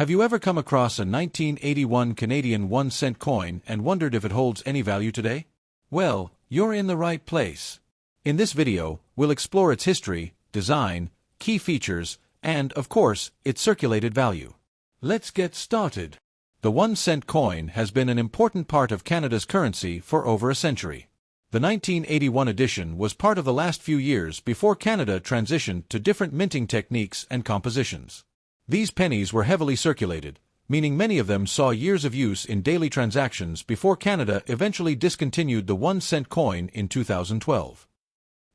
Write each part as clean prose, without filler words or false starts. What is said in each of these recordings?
Have you ever come across a 1981 Canadian 1-cent coin and wondered if it holds any value today? Well, you're in the right place. In this video, we'll explore its history, design, key features, and, of course, its circulated value. Let's get started. The 1-cent coin has been an important part of Canada's currency for over a century. The 1981 edition was part of the last few years before Canada transitioned to different minting techniques and compositions. These pennies were heavily circulated, meaning many of them saw years of use in daily transactions before Canada eventually discontinued the 1-cent coin in 2012.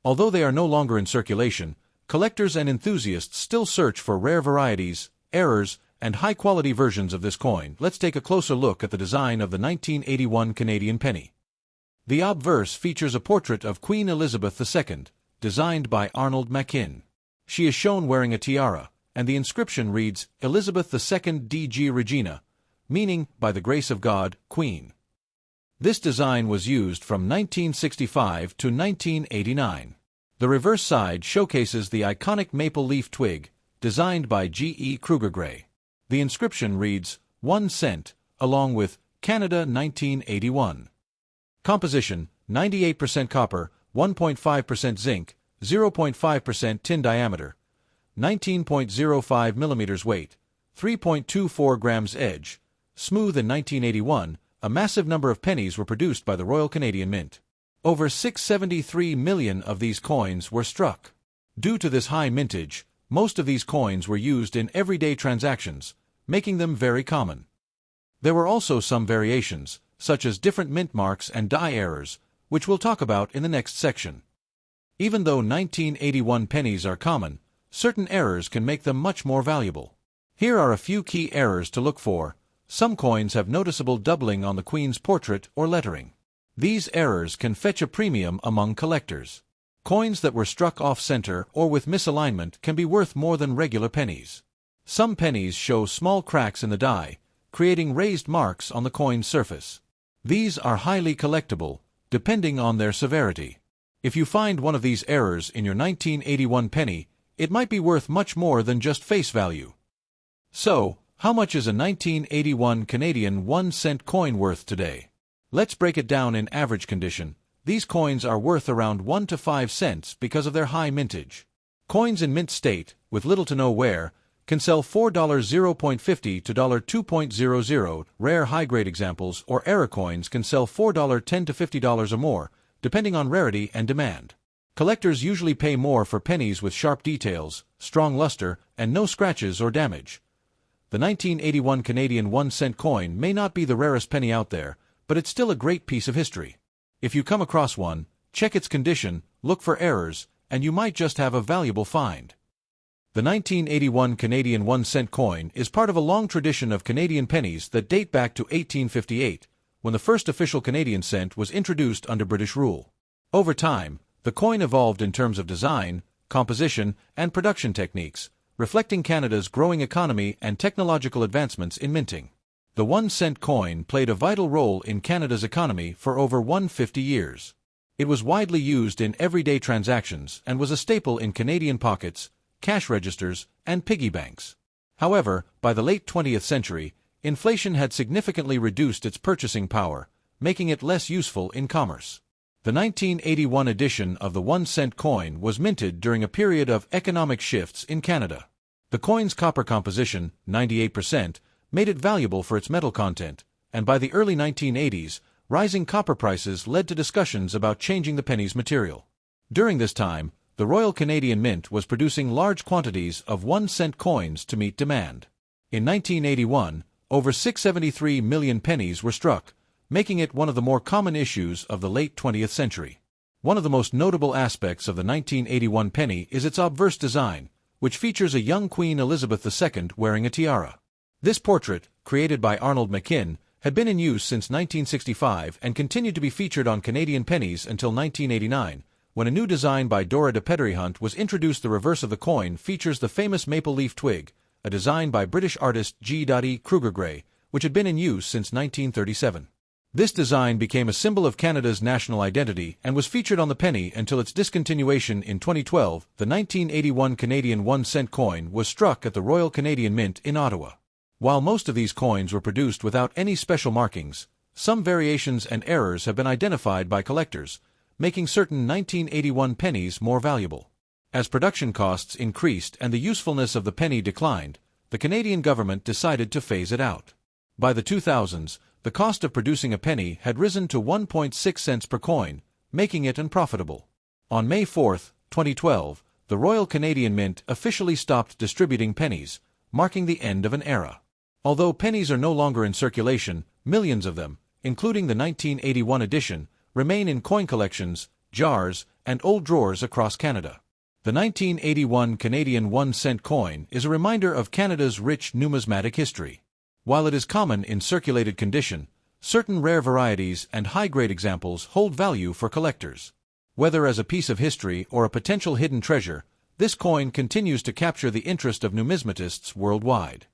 Although they are no longer in circulation, collectors and enthusiasts still search for rare varieties, errors, and high-quality versions of this coin. Let's take a closer look at the design of the 1981 Canadian penny. The obverse features a portrait of Queen Elizabeth II, designed by Arnold Machin. She is shown wearing a tiara, and the inscription reads, Elizabeth II DG Regina, meaning, by the grace of God, Queen. This design was used from 1965 to 1989. The reverse side showcases the iconic maple leaf twig, designed by G.E. Kruger Gray. The inscription reads, 1 cent, along with Canada 1981. Composition, 98% copper, 1.5% zinc, 0.5% tin diameter, 19.05 millimeters weight, 3.24 grams edge. Smooth. In 1981, a massive number of pennies were produced by the Royal Canadian Mint. Over 673 million of these coins were struck. Due to this high mintage, most of these coins were used in everyday transactions, making them very common. There were also some variations, such as different mint marks and die errors, which we'll talk about in the next section. Even though 1981 pennies are common, certain errors can make them much more valuable. Here are a few key errors to look for. Some coins have noticeable doubling on the Queen's portrait or lettering. These errors can fetch a premium among collectors. Coins that were struck off-center or with misalignment can be worth more than regular pennies. Some pennies show small cracks in the die, creating raised marks on the coin's surface. These are highly collectible, depending on their severity. If you find one of these errors in your 1981 penny, it might be worth much more than just face value. So, how much is a 1981 Canadian 1-cent coin worth today? Let's break it down in average condition. These coins are worth around 1 to 5 cents because of their high mintage. Coins in mint state, with little to no wear, can sell for $0.50 to $2.00. Rare high-grade examples or error coins can sell for $10 to $50 or more, depending on rarity and demand. Collectors usually pay more for pennies with sharp details, strong luster, and no scratches or damage. The 1981 Canadian 1-cent coin may not be the rarest penny out there, but it's still a great piece of history. If you come across one, check its condition, look for errors, and you might just have a valuable find. The 1981 Canadian 1-cent coin is part of a long tradition of Canadian pennies that date back to 1858, when the first official Canadian cent was introduced under British rule. Over time, the coin evolved in terms of design, composition, and production techniques, reflecting Canada's growing economy and technological advancements in minting. The 1-cent coin played a vital role in Canada's economy for over 150 years. It was widely used in everyday transactions and was a staple in Canadian pockets, cash registers, and piggy banks. However, by the late 20th century, inflation had significantly reduced its purchasing power, making it less useful in commerce. The 1981 edition of the 1-cent coin was minted during a period of economic shifts in Canada. The coin's copper composition, 98%, made it valuable for its metal content, and by the early 1980s, rising copper prices led to discussions about changing the penny's material. During this time, the Royal Canadian Mint was producing large quantities of 1-cent coins to meet demand. In 1981, over 673 million pennies were struck, making it one of the more common issues of the late 20th century. One of the most notable aspects of the 1981 penny is its obverse design, which features a young Queen Elizabeth II wearing a tiara. This portrait, created by Arnold Machin, had been in use since 1965 and continued to be featured on Canadian pennies until 1989, when a new design by Dora de Pederyhunt was introduced. The reverse of the coin features the famous maple leaf twig, a design by British artist G.E. Kruger Gray, which had been in use since 1937. This design became a symbol of Canada's national identity and was featured on the penny until its discontinuation in 2012. The 1981 Canadian 1-cent coin was struck at the Royal Canadian Mint in Ottawa. While most of these coins were produced without any special markings, some variations and errors have been identified by collectors, making certain 1981 pennies more valuable. As production costs increased and the usefulness of the penny declined, the Canadian government decided to phase it out. By the 2000s, the cost of producing a penny had risen to 1.6 cents per coin, making it unprofitable. On May 4, 2012, the Royal Canadian Mint officially stopped distributing pennies, marking the end of an era. Although pennies are no longer in circulation, millions of them, including the 1981 edition, remain in coin collections, jars, and old drawers across Canada. The 1981 Canadian 1-cent coin is a reminder of Canada's rich numismatic history. While it is common in circulated condition, certain rare varieties and high-grade examples hold value for collectors. Whether as a piece of history or a potential hidden treasure, this coin continues to capture the interest of numismatists worldwide.